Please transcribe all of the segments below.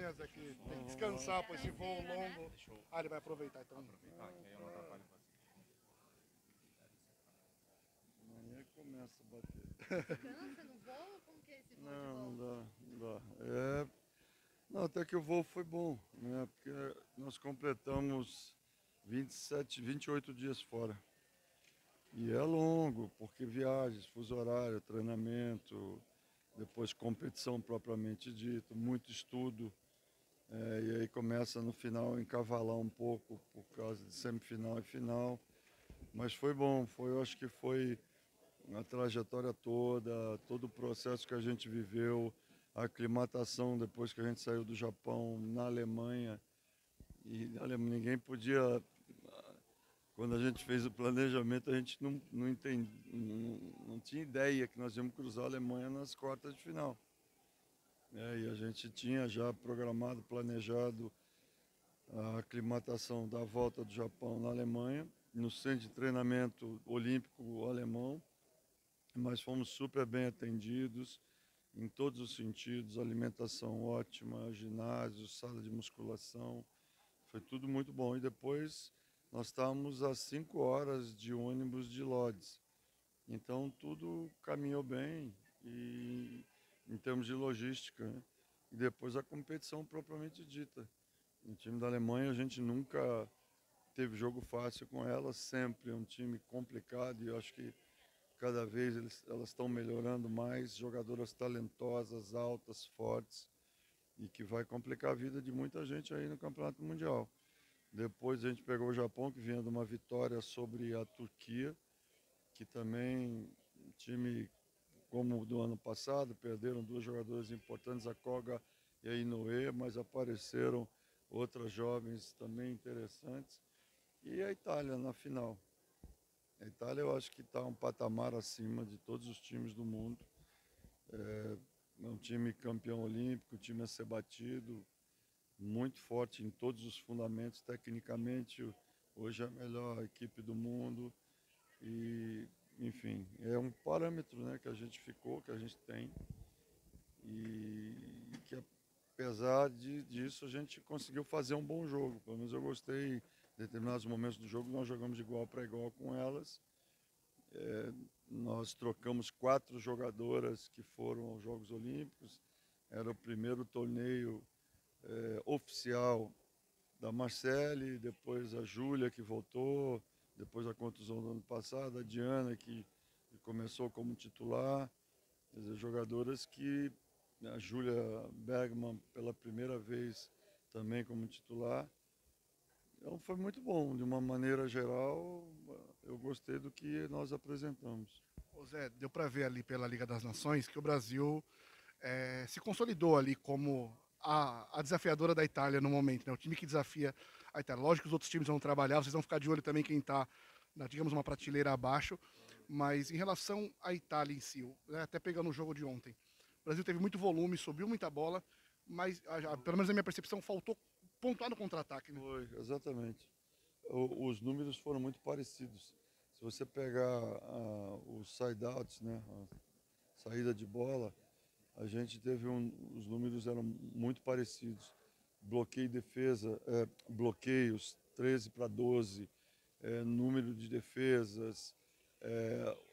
né, Zé, que tem que descansar por esse voo longo. Ah, ele vai aproveitar então. Amanhã começa a bater. Cansa no voo? Como que é esse voo de Não, volta? não dá. Não, até que o voo foi bom, né? Porque nós completamos 27, 28 dias fora. E é longo, porque viagens, fuso horário, treinamento, depois competição propriamente dito, muito estudo. E aí começa no final a encavalar um pouco por causa de semifinal e final. Mas foi bom, eu acho que foi a trajetória toda, todo o processo que a gente viveu, a aclimatação depois que a gente saiu do Japão, na Alemanha. E ninguém podia. Quando a gente fez o planejamento, a gente não, não tinha ideia que nós íamos cruzar a Alemanha nas quartas de final. E a gente tinha já programado, planejado a aclimatação da volta do Japão na Alemanha, no centro de treinamento olímpico alemão, mas fomos super bem atendidos em todos os sentidos, alimentação ótima, ginásio, sala de musculação, foi tudo muito bom. E depois nós estávamos a 5 horas de ônibus de Lodz, então tudo caminhou bem e em termos de logística, né? E depois a competição propriamente dita. No time da Alemanha a gente nunca teve jogo fácil com ela, sempre é um time complicado e eu acho que cada vez elas estão melhorando mais, jogadoras talentosas, altas, fortes e que vai complicar a vida de muita gente aí no Campeonato Mundial. Depois a gente pegou o Japão, que vinha de uma vitória sobre a Turquia, que também um time como o do ano passado, perderam duas jogadoras importantes, a Koga e a Inoue, mas apareceram outras jovens também interessantes. E a Itália na final. A Itália eu acho que está um patamar acima de todos os times do mundo. É um time campeão olímpico, um time a ser batido, muito forte em todos os fundamentos. Tecnicamente, hoje é a melhor equipe do mundo. E, enfim, é um parâmetro, né, que a gente ficou, que a gente tem. E que apesar disso a gente conseguiu fazer um bom jogo. Pelo menos eu gostei, em determinados momentos do jogo nós jogamos de igual para igual com elas. Nós trocamos 4 jogadoras que foram aos Jogos Olímpicos. Era o primeiro torneio oficial da Marcele, depois a Júlia que voltou, depois a contusão do ano passado, a Diana que começou como titular. Quer dizer, jogadoras que a Júlia Bergman pela primeira vez também como titular. Então foi muito bom, de uma maneira geral, eu gostei do que nós apresentamos. Ô Zé, deu para ver ali pela Liga das Nações que o Brasil se consolidou ali como a desafiadora da Itália no momento, né? O time que desafia a Itália. Lógico que os outros times vão trabalhar, vocês vão ficar de olho também quem está, digamos, uma prateleira abaixo, mas em relação à Itália em si, né, até pegando o jogo de ontem, o Brasil teve muito volume, subiu muita bola, mas pelo menos na minha percepção faltou pontuar no contra-ataque, né? Foi, exatamente. Os números foram muito parecidos. Se você pegar os side-outs, né, a saída de bola, a gente teve os números eram muito parecidos. Bloqueio e defesa, bloqueios 13 para 12, número de defesas,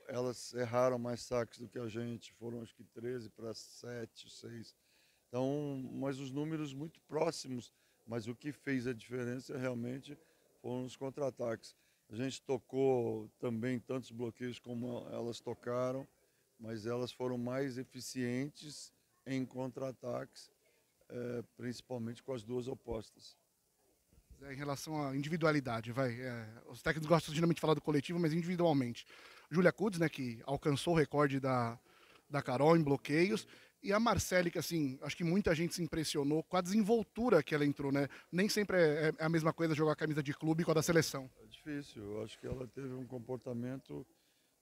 elas erraram mais saques do que a gente, foram acho que 13 para 7, 6. Então, mas os números muito próximos, mas o que fez a diferença realmente foram os contra-ataques. A gente tocou também tantos bloqueios como elas tocaram, mas elas foram mais eficientes em contra-ataques, principalmente com as duas opostas. Zé, em relação à individualidade, os técnicos gostam geralmente de falar do coletivo, mas individualmente. Júlia Kuds, né, que alcançou o recorde da Carol em bloqueios, e a Marcele, que assim, acho que muita gente se impressionou com a desenvoltura que ela entrou, né? Nem sempre é a mesma coisa jogar a camisa de clube com a da seleção. É difícil, eu acho que ela teve um comportamento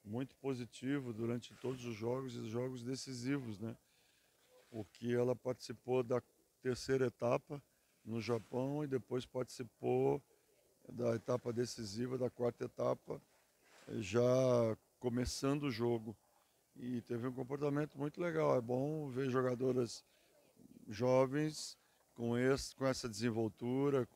muito positivo durante todos os jogos e os jogos decisivos, né? Porque ela participou da terceira etapa no Japão e depois participou da etapa decisiva, da quarta etapa, já começando o jogo. E teve um comportamento muito legal. É bom ver jogadoras jovens com essa desenvoltura,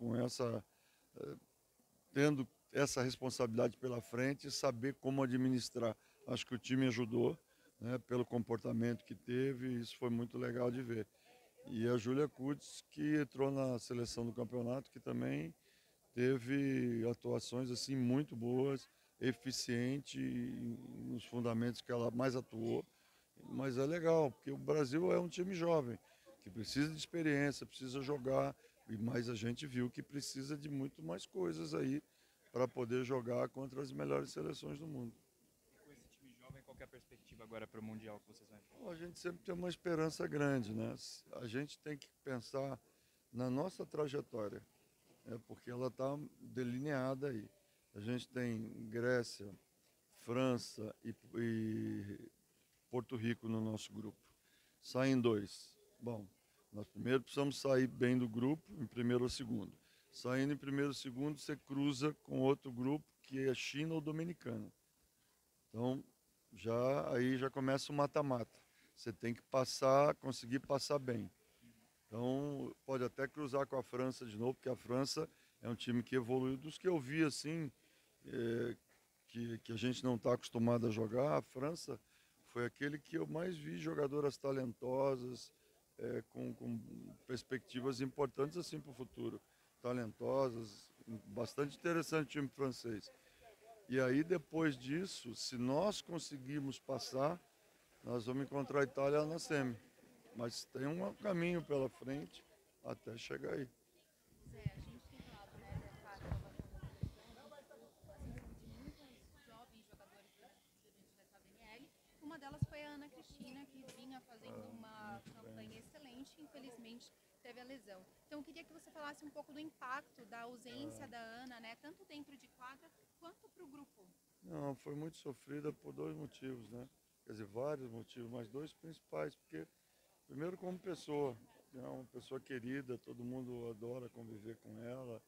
tendo essa responsabilidade pela frente e saber como administrar. Acho que o time ajudou, né, pelo comportamento que teve, e isso foi muito legal de ver. E a Júlia Kutz, que entrou na seleção do campeonato, que também teve atuações assim muito boas, eficiente nos fundamentos que ela mais atuou. Mas é legal, porque o Brasil é um time jovem, que precisa de experiência, precisa jogar, mas a gente viu que precisa de muito mais coisas aí para poder jogar contra as melhores seleções do mundo. E com esse time jovem, qual que é a perspectiva agora para o Mundial que vocês vão enfrentar? Bom, a gente sempre tem uma esperança grande, né? A gente tem que pensar na nossa trajetória, porque ela está delineada aí. A gente tem Grécia, França e Porto Rico no nosso grupo. Saem 2. Bom, nós primeiro precisamos sair bem do grupo, em primeiro ou segundo. Saindo em primeiro ou segundo, você cruza com outro grupo, que é China ou Dominicana. Então, aí já começa o mata-mata. Você tem que conseguir passar bem. Então, pode até cruzar com a França de novo, porque a França é um time que evoluiu. Dos que eu vi, assim, que a gente não está acostumado a jogar, a França foi aquele que eu mais vi jogadoras talentosas, com perspectivas importantes assim para o futuro. Talentosas, bastante interessante o time francês. E aí, depois disso, se nós conseguirmos passar, nós vamos encontrar a Itália na semi. Mas tem um caminho pela frente até chegar aí. Zé, a gente tem falado, né, dessa renovação da seleção, de muitos jovens jogadores durante essa VNL. Uma delas foi a Ana Cristina, que vinha fazendo uma campanha excelente, infelizmente teve a lesão. Então eu queria que você falasse um pouco do impacto da ausência da Ana, né, tanto dentro de quadra quanto para o grupo. Não, foi muito sofrida por 2 motivos, né? Quer dizer, vários motivos, mas 2 principais, porque primeiro como pessoa, é uma pessoa querida, todo mundo adora conviver com ela,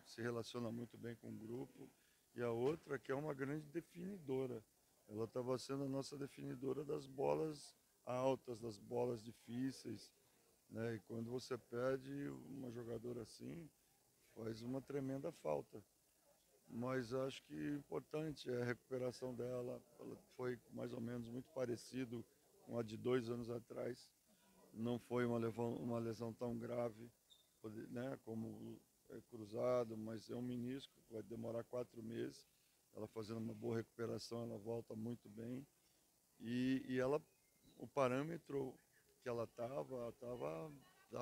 se relaciona muito bem com o grupo. E a outra que é uma grande definidora. Ela estava sendo a nossa definidora das bolas altas, das bolas difíceis, né? E quando você perde uma jogadora assim, faz uma tremenda falta. Mas acho que o importante é a recuperação dela. Ela foi mais ou menos muito parecido com a de 2 anos atrás. Não foi uma lesão tão grave, né, como cruzado, mas é um menisco, vai demorar 4 meses. Ela fazendo uma boa recuperação, ela volta muito bem. E ela, o parâmetro que ela tava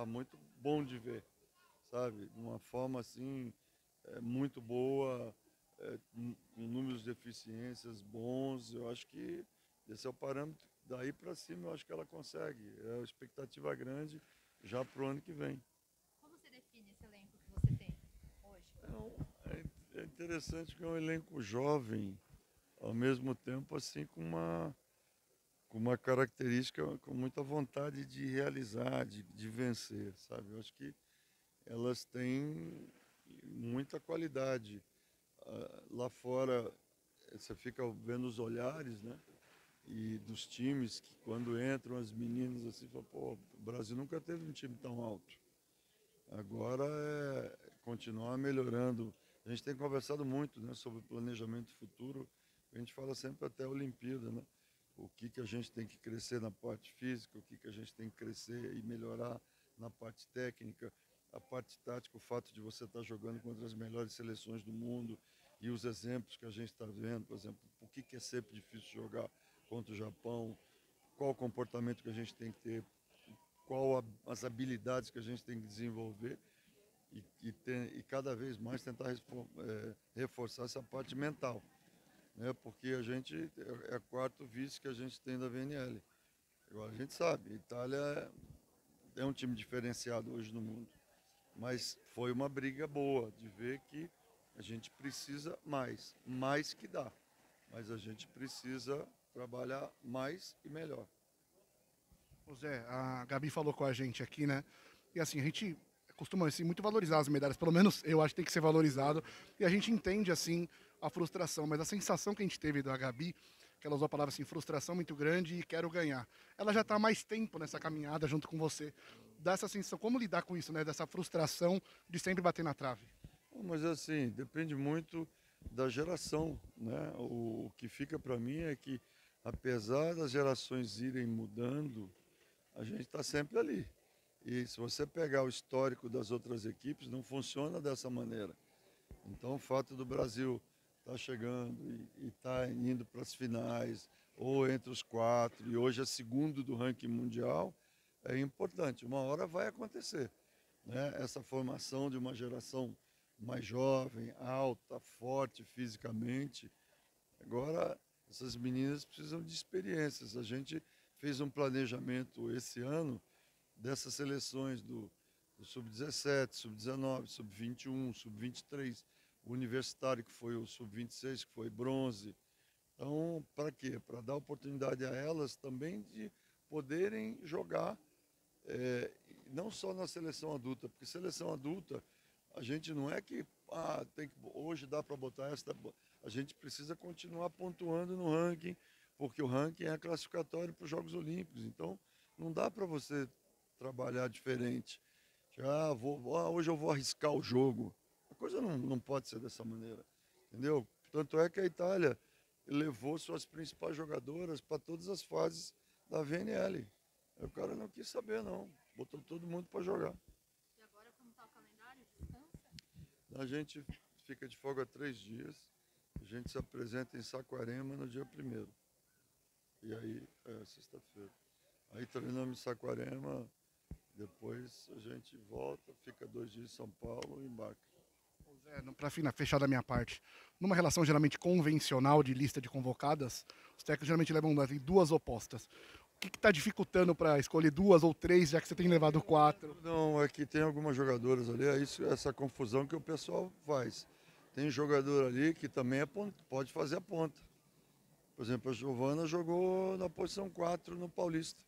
muito bom de ver, sabe? De uma forma assim, muito boa, com números de eficiências bons. Eu acho que esse é o parâmetro. Daí para cima eu acho que ela consegue. É uma expectativa grande já para o ano que vem. Como você define esse elenco que você tem hoje? É interessante que é um elenco jovem, ao mesmo tempo assim com uma característica, com muita vontade de realizar, de vencer, sabe? Eu acho que elas têm muita qualidade. Lá fora, você fica vendo os olhares, né? E dos times que quando entram as meninas assim, falam, pô, o Brasil nunca teve um time tão alto. Agora é continuar melhorando. A gente tem conversado muito, né, sobre planejamento futuro. A gente fala sempre até a Olimpíada, né? O que a gente tem que crescer na parte física, o que a gente tem que crescer e melhorar na parte técnica, a parte tática, o fato de você estar jogando contra as melhores seleções do mundo e os exemplos que a gente está vendo, por exemplo, por que é sempre difícil jogar contra o Japão, qual o comportamento que a gente tem que ter, as habilidades que a gente tem que desenvolver e cada vez mais tentar reforçar essa parte mental, né? Porque a gente é a 4º vice que a gente tem da VNL. Agora a gente sabe, a Itália é um time diferenciado hoje no mundo, mas foi uma briga boa de ver que a gente precisa mais que dá, mas a gente precisa trabalhar mais e melhor. Ô Zé, a Gabi falou com a gente aqui, né? E assim, a gente costuma assim, muito valorizar as medalhas, pelo menos eu acho que tem que ser valorizado. E a gente entende assim a frustração, mas a sensação que a gente teve da Gabi, que ela usou a palavra assim, frustração muito grande e quero ganhar. Ela já está há mais tempo nessa caminhada junto com você, dá essa sensação, como lidar com isso, né? Dessa frustração de sempre bater na trave. Mas assim, depende muito da geração, né? O que fica para mim é que, apesar das gerações irem mudando, a gente está sempre ali. E se você pegar o histórico das outras equipes, não funciona dessa maneira. Então, o fato do Brasil estar chegando e estar indo para as finais, ou entre os 4, e hoje é segundo do ranking mundial, é importante. Uma hora vai acontecer, né? Essa formação de uma geração mais jovem, alta, forte fisicamente. Agora, essas meninas precisam de experiências. A gente fez um planejamento esse ano dessas seleções do Sub-17, Sub-19, Sub-21, Sub-23, o universitário que foi o Sub-26, que foi bronze. Então, para quê? Para dar oportunidade a elas também de poderem jogar, não só na seleção adulta, porque seleção adulta, a gente não é que hoje dá para botar essa, a gente precisa continuar pontuando no ranking, porque o ranking é classificatório para os Jogos Olímpicos. Então, não dá para você trabalhar diferente. Hoje eu vou arriscar o jogo. A coisa não pode ser dessa maneira, entendeu? Tanto é que a Itália levou suas principais jogadoras para todas as fases da VNL. O cara não quis saber, não. Botou todo mundo para jogar. E agora, como está o calendário? Descansa? A gente fica de folga 3 dias. A gente se apresenta em Saquarema no dia 1º. E aí, sexta-feira. Aí treinamos em Saquarema. Depois a gente volta, fica 2 dias em São Paulo e embarca. Zé, para fechar da minha parte, numa relação geralmente convencional de lista de convocadas, os técnicos geralmente levam ali 2 opostas. O que está dificultando para escolher 2 ou 3, já que você tem levado 4? Não, é que tem algumas jogadoras ali, essa confusão que o pessoal faz. Tem jogador ali que também pode fazer a ponta. Por exemplo, a Giovana jogou na posição 4 no Paulista.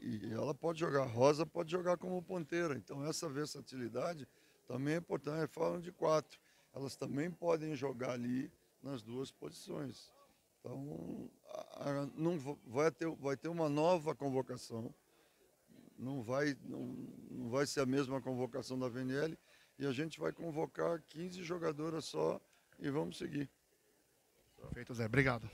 E ela pode jogar, a Rosa pode jogar como ponteira. Então essa versatilidade também é importante. Falam de 4. Elas também podem jogar ali nas 2 posições. Então não vai ter uma nova convocação. Não vai ser a mesma convocação da VNL. E a gente vai convocar 15 jogadoras só e vamos seguir. Perfeito, Zé. Obrigado.